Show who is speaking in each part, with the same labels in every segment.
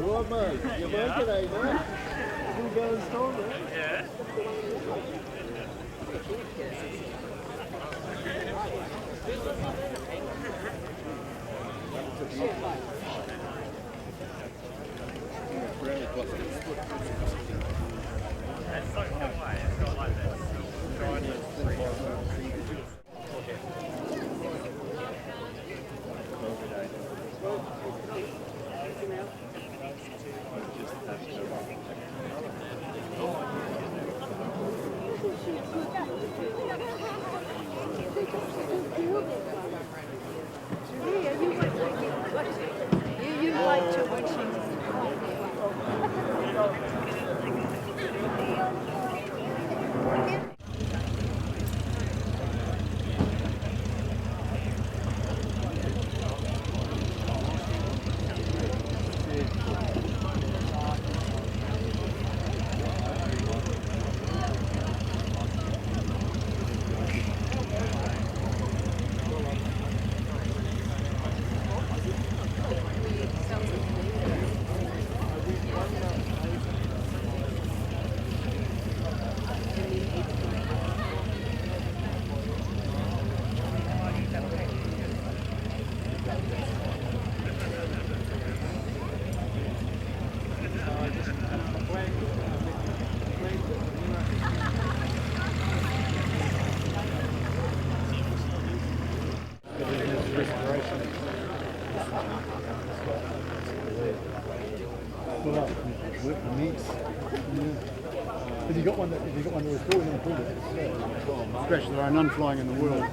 Speaker 1: What, mate? You're working, eh, mate? You go and storm it?
Speaker 2: Yeah. It's so far away, it's got like this.
Speaker 3: You like to watching.
Speaker 1: Have you got one that was built and pulled it? Scratch, there are none flying in the world.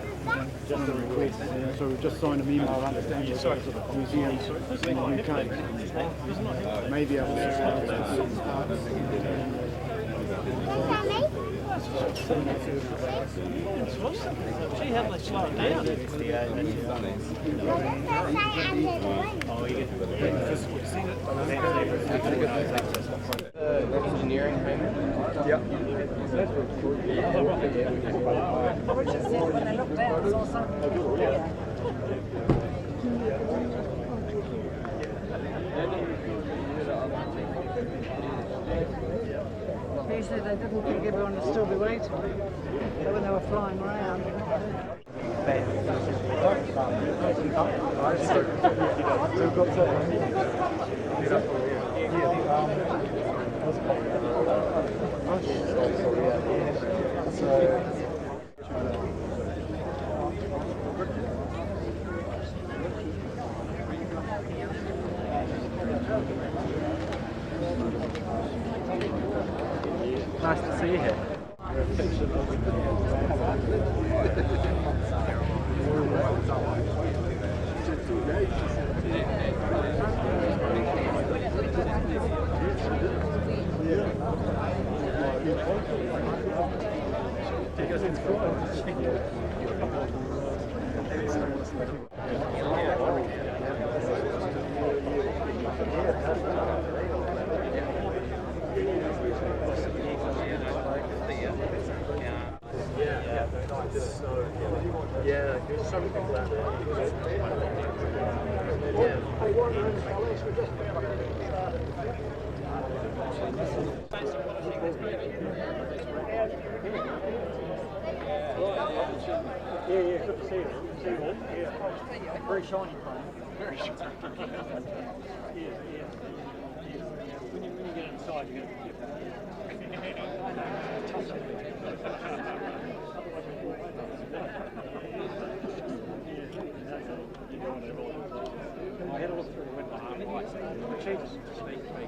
Speaker 1: Just a request. So we've just signed a memo of understanding with the museum in the UK. Maybe able to
Speaker 2: She had like slowed down.
Speaker 4: Engineering payment?
Speaker 1: Yep.
Speaker 3: Usually they didn't think everyone would still be waiting, but when they were flying around.
Speaker 2: Nice to see you here.
Speaker 4: Yeah, there's so many people out there.
Speaker 1: Yeah, good to see you. See you all. Yeah. Very shiny plane. Very shiny. Yeah. When you get inside, you're going to I had a look through the window. The cheapest to speak.